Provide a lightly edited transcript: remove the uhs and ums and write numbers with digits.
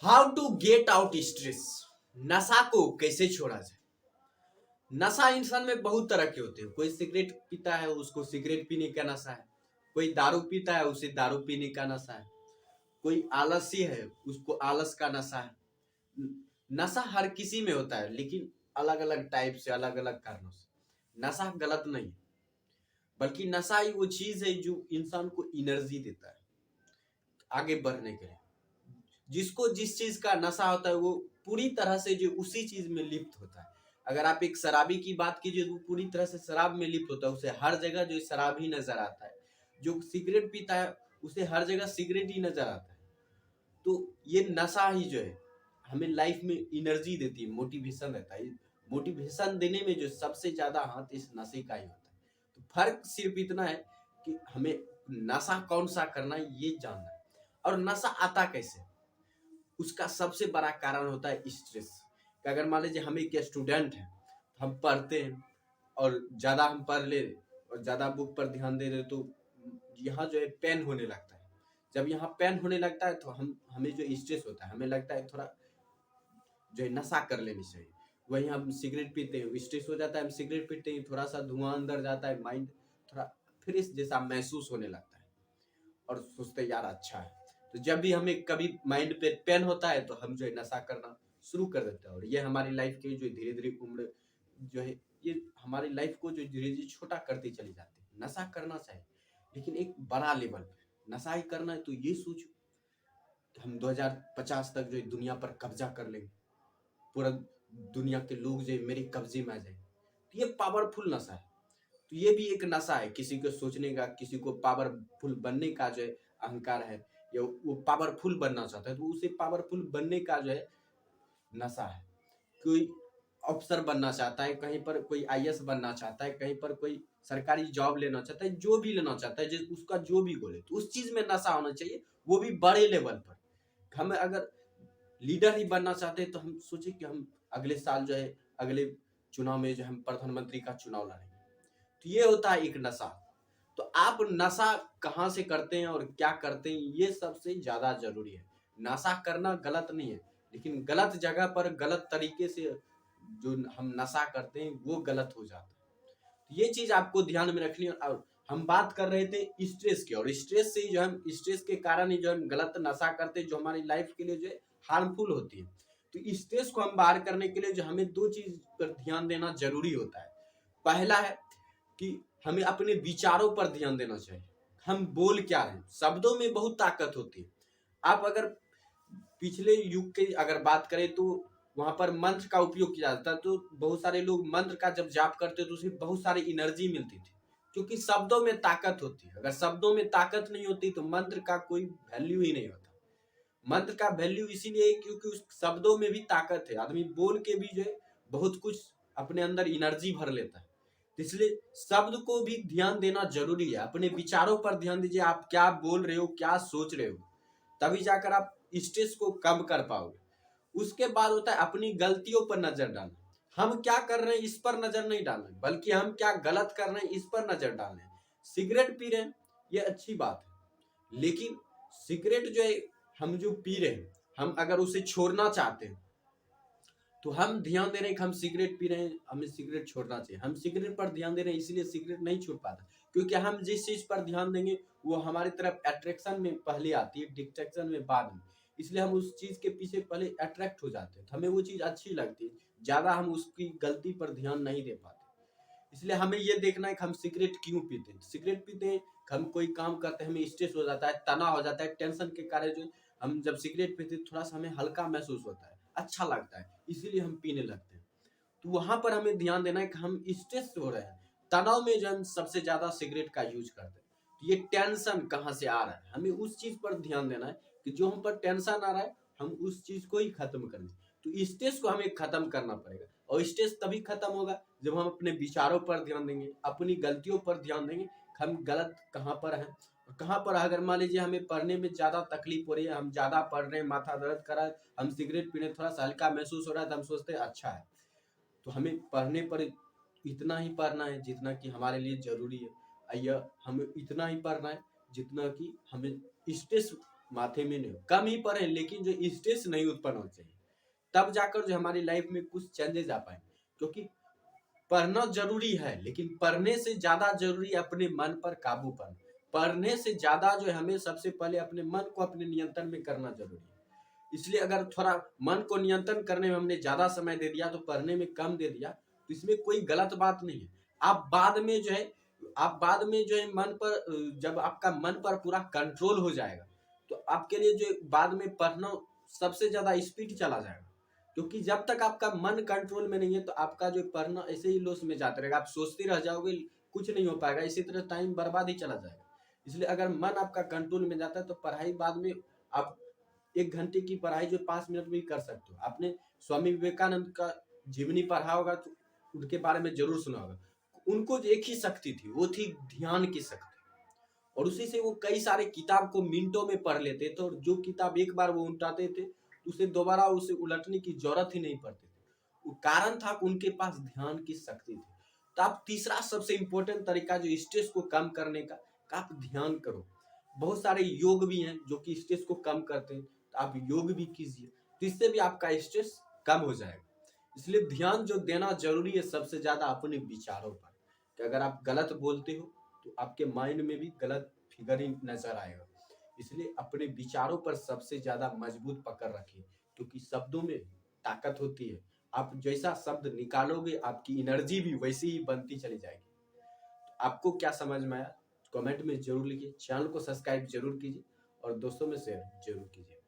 How to get out stress. नशा को कैसे छोड़ा जाए। नशा इंसान में बहुत तरह के होते हैं। कोई सिगरेट पीता है, उसको सिगरेट पीने का नशा है। कोई दारू पीता है, उसे दारू पीने का नशा है। कोई आलसी है, उसको आलस का नशा है। नशा हर किसी में होता है, लेकिन अलग अलग टाइप से, अलग अलग कारणों से। नशा गलत नहीं है, बल्कि नशा ही वो चीज है जो इंसान को एनर्जी देता है आगे बढ़ने के लिए। जिसको जिस चीज का नशा होता है वो पूरी तरह से जो उसी चीज में लिप्त होता है। अगर आप एक शराबी की बात कीजिए तो वो पूरी तरह से शराब में लिप्त होता है, उसे हर जगह जो शराब ही नजर आता है। जो सिगरेट पीता है उसे हर जगह सिगरेट ही नजर आता है। तो ये नशा ही जो है हमें लाइफ में एनर्जी देती है, मोटिवेशन देता है। मोटिवेशन देने में जो सबसे ज्यादा हाथ इस नशे का ही होता है। तो फर्क सिर्फ इतना है कि हमें नशा कौन सा करना है ये जानना है। और नशा आता कैसे, उसका सबसे बड़ा कारण होता है स्ट्रेस। कि अगर मान लीजिए हम एक स्टूडेंट हैं, हम पढ़ते हैं और ज़्यादा हम पढ़ ले और ज़्यादा बुक पर ध्यान दे रहे तो यहाँ जो है पेन होने लगता है। जब यहाँ पेन होने लगता है तो हमें जो स्ट्रेस होता है, हमें लगता है थोड़ा जो है नशा कर लेनी चाहिए। वहीं हम सिगरेट पीते हैं, स्ट्रेस हो जाता है, हम सिगरेट पीते हैं, थोड़ा सा धुआं अंदर जाता है, माइंड थोड़ा फ्रेश जैसा महसूस होने लगता है और सोचते यार अच्छा है। तो जब भी हमें कभी माइंड पे पेन होता है तो हम जो है नशा करना शुरू कर देते हैं। और ये हमारी लाइफ के जो धीरे धीरे उम्र जो है, ये हमारी लाइफ को जो धीरे धीरे छोटा करती चली जाती है। नशा करना चाहिए, लेकिन एक बड़ा लेवल पे नशा ही करना है तो ये सोचो कि हम 2050 तक जो है दुनिया पर कब्जा कर लेंगे। पूरा दुनिया के लोग जो है मेरे कब्जे में आ जाएंगे। तो ये पावरफुल नशा है। तो ये भी एक नशा है, किसी को सोचने का, किसी को पावरफुल बनने का जो है अहंकार है, या वो पावरफुल बनना चाहता है तो उसे पावरफुल बनने का जो है नशा है। कोई अफसर बनना चाहता है, कहीं पर कोई आईएएस बनना चाहता है, कहीं पर कोई सरकारी जॉब लेना चाहता है, जो भी लेना चाहता है, उसका जो भी गोल है तो उस चीज में नशा होना चाहिए, वो भी बड़े लेवल पर। हम अगर लीडर ही बनना चाहते हैं तो हम सोचे कि हम अगले साल जो है अगले चुनाव में जो हम प्रधानमंत्री का चुनाव लड़ेंगे। तो ये होता है एक नशा। तो आप नशा कहाँ से करते हैं और क्या करते हैं ये सबसे ज्यादा जरूरी है। नशा करना गलत नहीं है, लेकिन गलत जगह पर गलत तरीके से जो हम नशा करते हैं वो गलत हो जाता है। तो ये चीज आपको ध्यान में रखनी है। और हम बात कर रहे थे स्ट्रेस की, और स्ट्रेस से जो हम स्ट्रेस के कारण ही जो हम गलत नशा करते हैं जो हमारी लाइफ के लिए जो है हार्मफुल होती है। तो स्ट्रेस को हम बाहर करने के लिए जो हमें दो चीज पर ध्यान देना जरूरी होता है। पहला है कि हमें अपने विचारों पर ध्यान देना चाहिए। हम बोल क्या रहे हैं, शब्दों में बहुत ताकत होती है। आप अगर पिछले युग की अगर बात करें तो वहां पर मंत्र का उपयोग किया जाता है। तो बहुत सारे लोग मंत्र का जब जाप करते तो उसे बहुत सारी एनर्जी मिलती थी, क्योंकि शब्दों में ताकत होती है। अगर शब्दों में ताकत नहीं होती तो मंत्र का कोई वैल्यू ही नहीं होता। मंत्र का वैल्यू इसीलिए है क्योंकि उस शब्दों में भी ताकत है। आदमी बोल के भी जो है बहुत कुछ अपने अंदर एनर्जी भर लेता है। इसलिए शब्द को भी ध्यान देना जरूरी है। अपने विचारों पर ध्यान दीजिए, आप क्या बोल रहे हो, क्या सोच रहे हो, तभी जाकर आप स्ट्रेस को कम कर पाओगे। उसके बाद होता है अपनी गलतियों पर नजर डालना। हम क्या कर रहे हैं इस पर नजर नहीं डालना, बल्कि हम क्या गलत कर रहे हैं इस पर नजर डालना है। सिगरेट पी रहे हैं ये अच्छी बात है, लेकिन सिगरेट जो है हम जो पी रहे हैं, हम अगर उसे छोड़ना चाहते हैं तो हम ध्यान दे रहे हैं कि हम सिगरेट पी रहे हैं, हमें सिगरेट छोड़ना चाहिए। हम सिगरेट पर ध्यान दे रहे हैं इसलिए सिगरेट नहीं छोड़ पाता, क्योंकि हम जिस चीज पर ध्यान देंगे वो हमारी तरफ अट्रैक्शन में पहले आती है, डिस्ट्रैक्शन में बाद में। इसलिए हम उस चीज के पीछे पहले अट्रैक्ट हो जाते हैं, तो हमें वो चीज अच्छी लगती है, ज्यादा हम उसकी गलती पर ध्यान नहीं दे पाते। इसलिए हमें ये देखना है कि हम सिगरेट क्यों पीते हैं। सिगरेट पीते हैं, हम कोई काम करते हैं, हमें स्ट्रेस हो जाता है, तनाव हो जाता है, टेंशन के कारण जो हम जब सिगरेट पीते हैं थोड़ा सा हमें हल्का महसूस होता है, अच्छा लगता है, इसीलिए हम पीने लगते हैं। तो वहां पर हमें ध्यान देना है कि हम स्ट्रेस हो रहे हैं, तनाव में जो हम सबसे ज्यादा सिगरेट का यूज करते हैं। तो ये टेंशन कहाँ से आ रहा है, हमें उस चीज पर ध्यान देना है कि जो हम पर टेंशन आ रहा है हम उस चीज को ही खत्म करें। तो स्ट्रेस को हमें खत्म करना पड़ेगा, और स्ट्रेस तभी खत्म होगा जब हम अपने विचारों पर ध्यान देंगे, अपनी गलतियों पर ध्यान देंगे, हम गलत कहाँ पर हैं और कहाँ पर। अगर मान लीजिए हमें पढ़ने में ज्यादा तकलीफ हो रही है, हम ज्यादा पढ़ रहे हैं, माथा दर्द कर रहा है, हम सिगरेट पीने थोड़ा सा हल्का महसूस हो रहा है तो हम सोचते हैं अच्छा है। तो हमें पढ़ने पर इतना ही पढ़ना है जितना कि हमारे लिए जरूरी है, या हमें इतना ही पढ़ना है जितना कि हमें स्ट्रेस माथे में नहीं हो, कम ही पढ़े लेकिन जो स्ट्रेस नहीं उत्पन्न होना चाहिए, तब जाकर जो हमारी लाइफ में कुछ चेंजेस आ पाए। क्योंकि पढ़ना जरूरी है, लेकिन पढ़ने से ज्यादा जरूरी है अपने मन पर काबू पाना। पढ़ने से ज्यादा जो है हमें सबसे पहले अपने मन को अपने नियंत्रण में करना जरूरी है। इसलिए अगर थोड़ा मन को नियंत्रण करने में हमने ज्यादा समय दे दिया तो पढ़ने में कम दे दिया, तो इसमें कोई गलत बात नहीं है। आप बाद में जो है मन पर जब आपका मन पर पूरा कंट्रोल हो जाएगा तो आपके लिए जो बाद में पढ़ना सबसे ज्यादा स्पीड चला जाएगा। क्योंकि जब तक आपका मन कंट्रोल में नहीं है तो आपका जो पढ़ना ऐसे ही लॉस में जाता रहेगा, आप सोचते रह जाओगे, कुछ नहीं हो पाएगा, इसी तरह टाइम बर्बाद ही चला जाएगा। इसलिए अगर मन आपका कंट्रोल में जाता है तो पढ़ाई बाद में आप 1 घंटे की पढ़ाई जो 5 मिनट में ही कर सकते हो। आपने स्वामी विवेकानंद का जीवनी पढ़ा होगा तो उनके बारे में जरूर सुना होगा। उनको एक ही शक्ति थी, वो थी ध्यान की शक्ति, और उसी से वो कई सारे किताब को मिनटों में पढ़ लेते थे, और जो किताब एक बार वो उल्टाते थे उसे दोबारा उसे उलटने की जरूरत ही नहीं पड़ती थी। वो कारण था कि उनके पास ध्यान की शक्ति थी। तो आप तीसरा सबसे इंपॉर्टेंट तरीका जो स्ट्रेस को कम करने का, आप ध्यान करो। बहुत सारे योग भी हैं जो कि स्ट्रेस को कम करते हैं, तो आप योग भी कीजिए, तो इससे भी आपका स्ट्रेस कम हो जाएगा। इसलिए ध्यान जो देना जरूरी है सबसे ज्यादा अपने विचारों पर, कि अगर आप गलत बोलते हो तो आपके माइंड में भी गलत फिगर ही नजर आएगा। इसलिए अपने विचारों पर सबसे ज्यादा मजबूत पकड़ रखिए, क्योंकि शब्दों में ताकत होती है। आप जैसा शब्द निकालोगे आपकी एनर्जी भी वैसी ही बनती चली जाएगी। तो आपको क्या समझ में आया कमेंट में जरूर लिखिए, चैनल को सब्सक्राइब जरूर कीजिए और दोस्तों में शेयर जरूर कीजिए।